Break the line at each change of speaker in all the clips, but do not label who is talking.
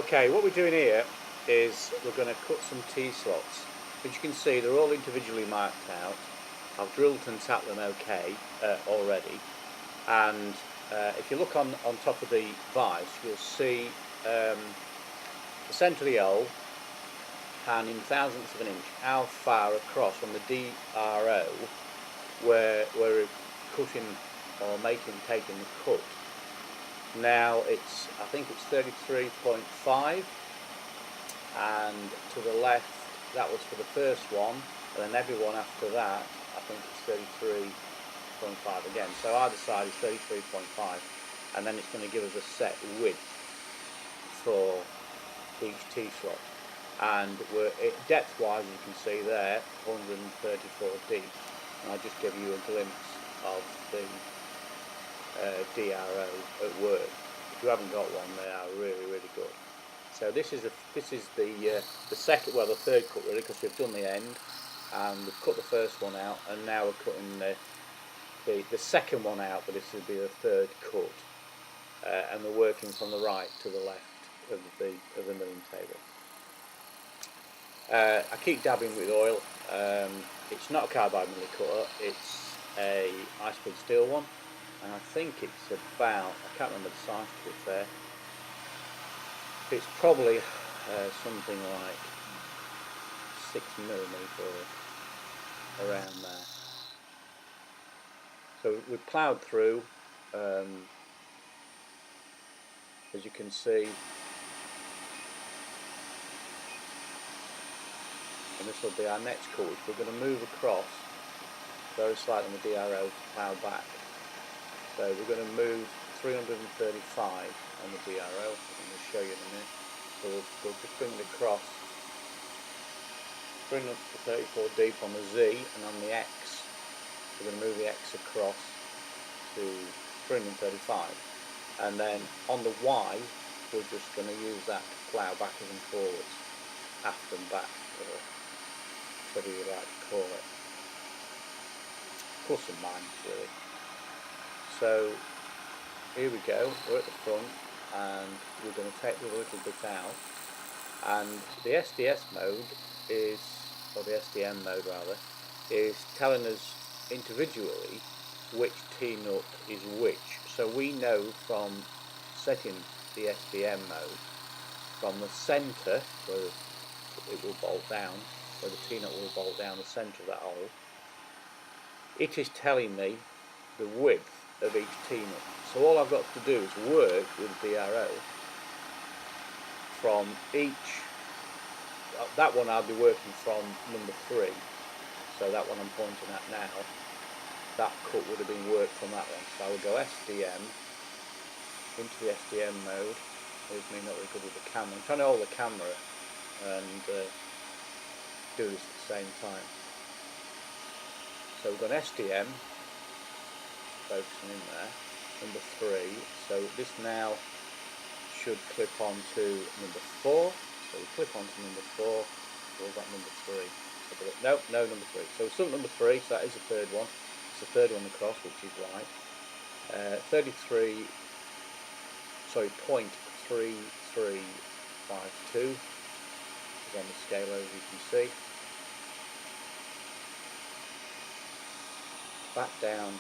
Okay, what we're doing here is we're going to cut some T slots. As you can see, they're all individually marked out. I've drilled and tapped them okay already, and if you look on top of the vise, you'll see the centre of the hole, and in thousandths of an inch how far across on the DRO where we're cutting or taking the cut. Now I think it's 33.5, and to the left that was for the first one, and then every one after that I think it's 33.5 again. So either side is 33.5, and then it's going to give us a set width for each T slot. And we're depth wise, as you can see there, 134 deep, and I'll just give you a glimpse of the DRO at work. If you haven't got one, they are really good. So this is the second, well, the third cut really, because we've done the end and we've cut the first one out, and now we're cutting the second one out, but this will be the third cut, and we're working from the right to the left of the milling table. I keep dabbing with oil. It's not a carbide milling cutter, it's a high-speed steel one, and I think it's about, I can't remember the size to be fair, it's probably something like 6mm or around there. So we've ploughed through, as you can see, and this will be our next cut, which we're going to move across very slightly on the DRO to plough back. So we're going to move 335 on the DRO, I'm going to show you in a minute. So we'll just bring it across, bring it up to 34 deep on the Z, and on the X we're going to move the X across to 335, and then on the Y we're just going to use that to plough backwards and forwards, aft and back, or whatever you like to call it. Plus and minus really. So here we go, we're at the front, and we're going to take the little bit out, and the SDS mode is, or the SDM mode rather, is telling us individually which T-nut is which. So we know from setting the SDM mode, from the centre where it will bolt down, where the T-nut will bolt down the centre of that hole, it is telling me the width of each T-nut. So all I've got to do is work with DRO from each, that one I'll be working from number 3, so that one I'm pointing at now, that cut would have been worked from that one. So I would go SDM, into the SDM mode. Here's me not very good with the camera, I'm trying to hold the camera and do this at the same time. So we've got SDM, focusing in there, number 3, so this now should clip on to number 4, so we clip on to number 4, or was that number 3? No, number 3, so we're still at number 3, so that is the third one, it's the third one across, which is right, 33, sorry, 0.3352 is on the scale, as you can see. Back down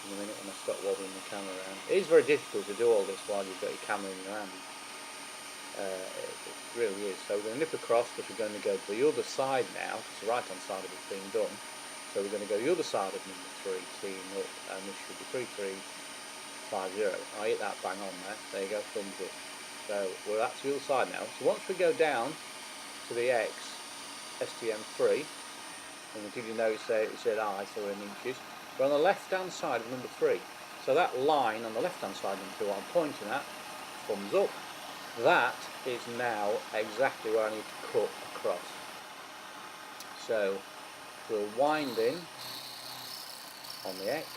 in a minute when I stop wobbling the camera around. It is very difficult to do all this while you've got your camera in your hand. It really is. So we're going to nip across, but we're going to go to the other side now, because the right hand side of it's being done. So we're going to go the other side of number 3, T-nut, and this should be 3350. I hit that bang on there you go, thumbs up. So we're at the other side now. So once we go down to the X, STM3, and did you notice there it said I, so we're in inches. We're on the left hand side of number 3. So that line on the left hand side of number 2 I'm pointing at, thumbs up, that is now exactly where I need to cut across. So we'll wind in on the X,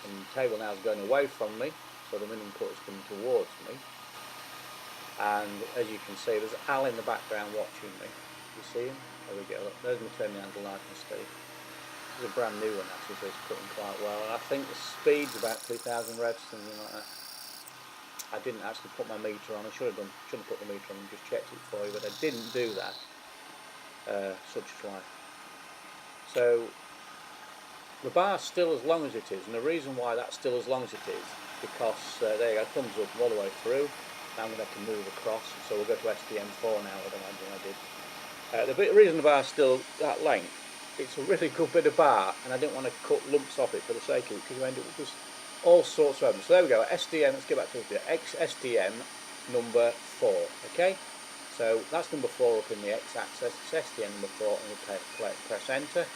and the table now is going away from me, so the milling cut is coming towards me. And as you can see, there's Al in the background watching me. You see him? There we go. There's my turning angle nice and steady. This is a brand new one actually, so it's cutting quite well. And I think the speed's about 2000 revs, something like that. I didn't actually put my meter on. I should have put the meter on and just checked it for you, but I didn't do that. Such is life. So the bar's still as long as it is, and the reason why that's still as long as it is, because there you go, thumbs up all the way through. Now I'm going to have to move across, so we'll go to STM4 now, I'd imagine I did. The reason the bar's still that length, it's a really good bit of bar, and I didn't want to cut lumps off it for the sake of it, because you end up with just all sorts of evidence. So there we go, STM, let's get back to it, STM number 4, okay? So that's number 4 up in the x-axis, it's STM number 4, and we'll press enter.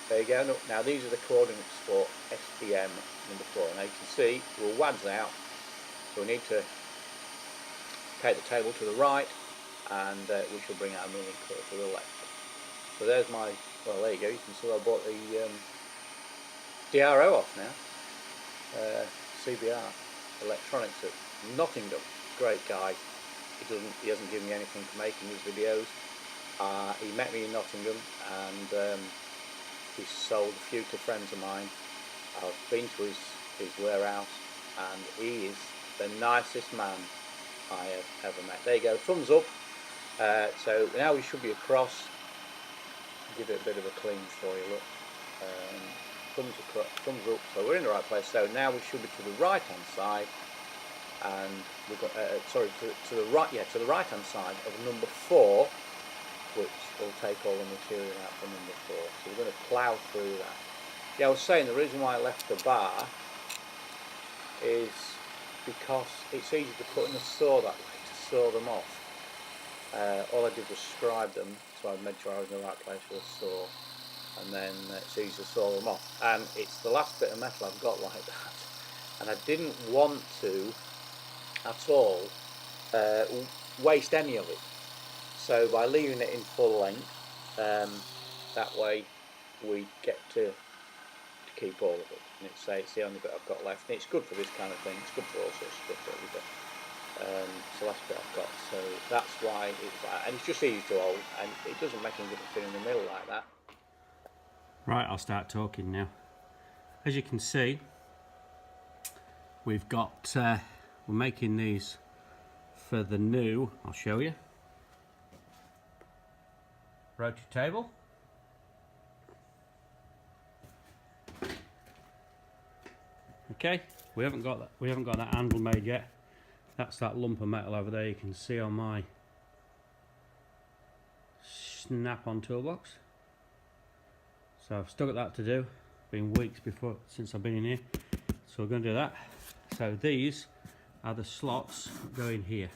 There you go, now these are the coordinates for STM number 4, and you can see we're WADs out, so we need to take the table to the right, and we shall bring our milling curve to the left. So there's my, well there you go, you can see I bought the DRO off now, CBR Electronics at Nottingham, great guy. He hasn't given me anything for making his videos. He met me in Nottingham, and he's sold a few to friends of mine. I've been to his warehouse, and he is the nicest man I have ever met. There you go, thumbs up. So now we should be across. Give it a bit of a clean for you, look. Thumbs up, so we're in the right place. So now we should be to the right hand side, and we've got sorry, to the right, yeah, to the right hand side of number 4, which will take all the material out from number 4. So we're going to plough through that. Yeah, I was saying the reason why I left the bar is because it's easy to put in a saw that way, to saw them off. All I did was scribe them, so I made sure I was in the right place with a saw, and then it's easy to saw them off. And it's the last bit of metal I've got like that, and I didn't want to at all waste any of it. So by leaving it in full length, that way we get to keep all of it. And it's the only bit I've got left. And it's good for this kind of thing. It's good for all sorts of stuff that we've got. It's the last bit I've got. So that's why it's like, and it's just easy to hold, and it doesn't make any difference in the middle like that.
Right, I'll start talking now. As you can see, we've got we're making these for the new, I'll show you, rotary table. Okay, we haven't got that handle made yet. That's that lump of metal over there you can see on my snap-on toolbox. So I've still got that to do. Been weeks since I've been in here. So we're going to do that. So these are the slots that go in here,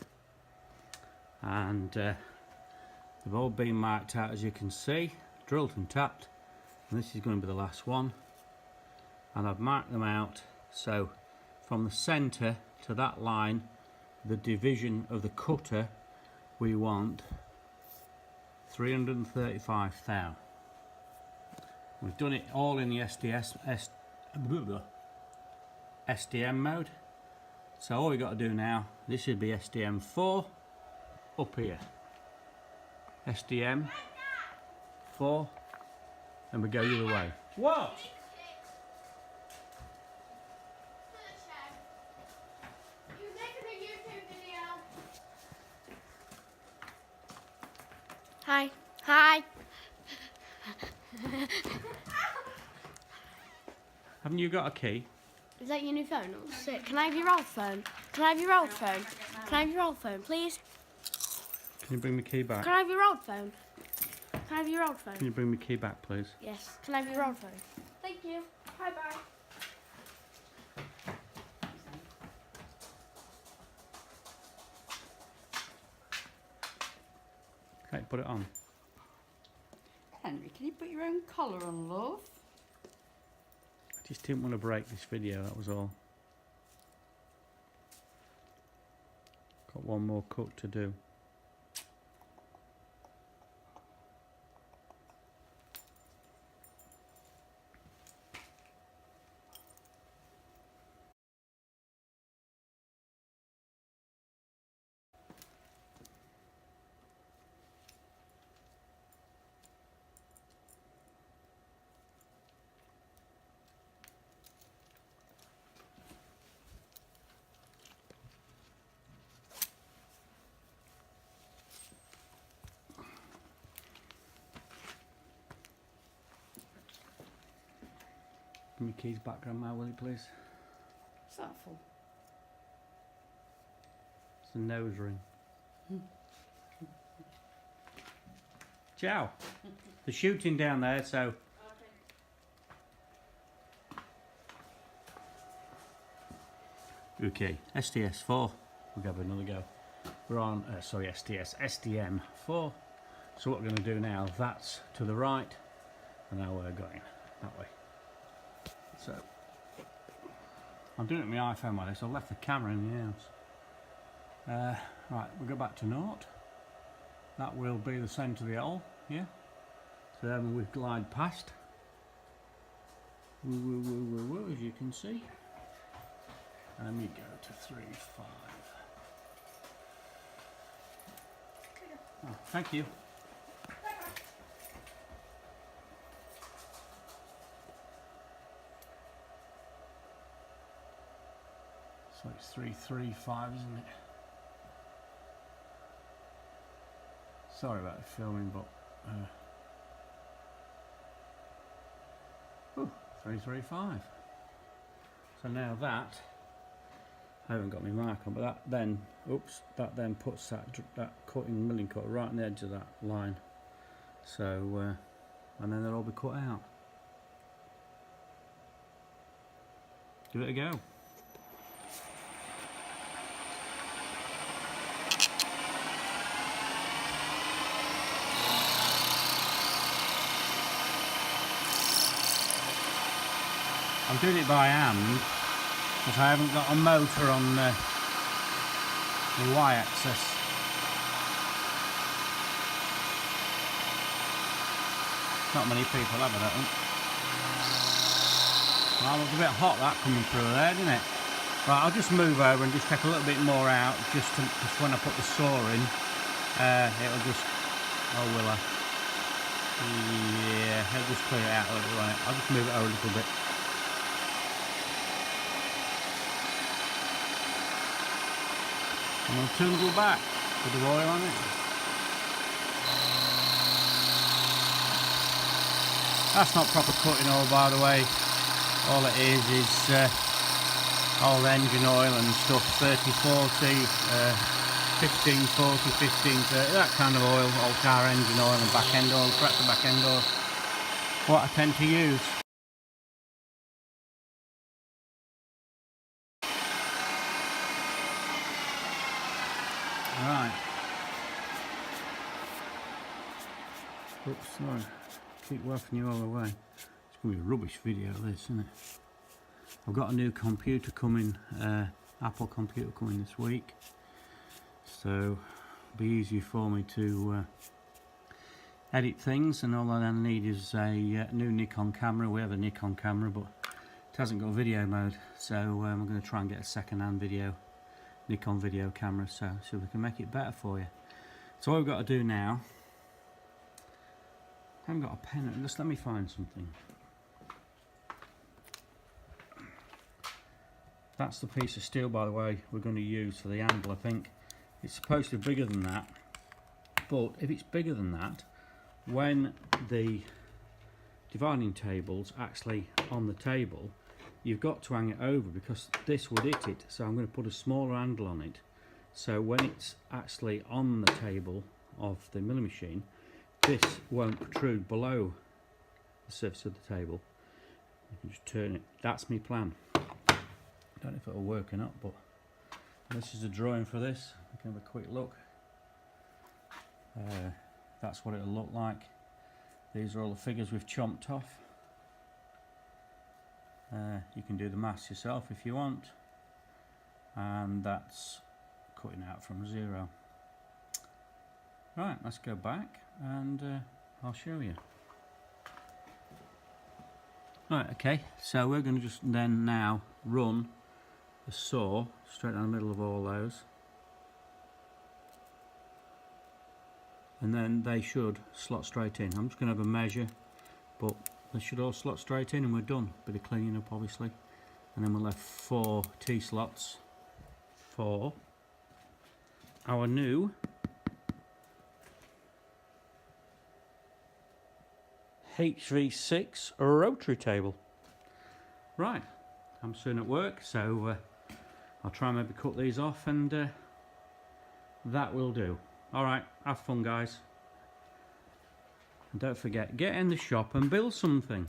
and they've all been marked out, as you can see, drilled and tapped, and this is going to be the last one. And I've marked them out, so from the centre to that line, the division of the cutter, we want 335 thou. We've done it all in the STM mode. So all we've got to do now, this should be STM4 up here. STM4, and we go the other way. What?
Hi. Hi.
Haven't you got a key?
Is that your new phone? Oh, sick. Can I have your old phone? Can I have your old phone? Can I have your old phone, please?
Can you bring the key back?
Can I have your old phone? Can I have your old phone?
Can you bring the key back, please?
Yes. Can I have your old phone? Thank you. Bye-bye.
Okay, put it on.
Henry, can you put your own collar on, love?
I just didn't want to break this video, that was all. Got one more cut to do. Give me keys back, Grandma, will you please?
Is that full?
It's a nose ring. Ciao. They're shooting down there, so... Okay, STS4. We'll give it another go. We're on, STM4. So what we're going to do now, that's to the right, and now we're going that way. So, I'm doing it with my iPhone, so I've left the camera in the house. Right, we'll go back to naught. That will be the centre of the L, yeah. So then we glide past. Woo, woo, woo, woo, woo, as you can see. And we go to 3.5. Oh, thank you. So it's 3.35, isn't it? Sorry about the filming, but 3.35. So now that, I haven't got my mark on, but that then, that then puts that cutting milling cut right on the edge of that line. So, and then they'll all be cut out. Give it a go. I'm doing it by hand because I haven't got a motor on the Y-axis. Not many people have it, I think. Well, it was a bit hot that coming through there, didn't it? Right, I'll just move over and just take a little bit more out just when I put the saw in. It'll just... Oh, will I? Yeah, it'll just clear it out a little bit. I'll just move it over a little bit. And I'll turn it back with the oil on it. That's not proper cutting oil, by the way. All it is old engine oil and stuff, 30-40, 15-40, 15-30, that kind of oil, old car engine oil and back end oil, tractor back end oil, what I tend to use. Right. Oops, sorry. Keep wafting you all the way. It's going to be a rubbish video, this, isn't it? I've got a new computer coming, Apple computer coming this week. So, it'll be easier for me to edit things, and all I then need is a new Nikon camera. We have a Nikon camera, but it hasn't got video mode. So, I'm going to try and get a second-hand Nikon video camera, so we can make it better for you. So all we've got to do now, I haven't got a pen, just let me find something. That's the piece of steel, by the way, we're going to use for the handle. I think it's supposed to be bigger than that, but if it's bigger than that, when the dividing table's actually on the table, you've got to hang it over because this would hit it. So I'm going to put a smaller handle on it, so when it's actually on the table of the milling machine, this won't protrude below the surface of the table. You can just turn it. That's my plan. I don't know if it'll work or not, but this is a drawing for this. We can have a quick look. That's what it'll look like. These are all the figures we've chomped off. You can do the maths yourself if you want, and that's cutting out from 0. Right, let's go back and I'll show you. Right, okay, so we're going to just then now run the saw straight down the middle of all those, and then they should slot straight in. I'm just going to have a measure, but they should all slot straight in and we're done. Bit of cleaning up obviously, and then we'll have 4 T slots for our new HV6 rotary table. Right, I'm soon at work, so I'll try and maybe cut these off, and that will do. Alright, have fun guys. And don't forget, get in the shop and build something.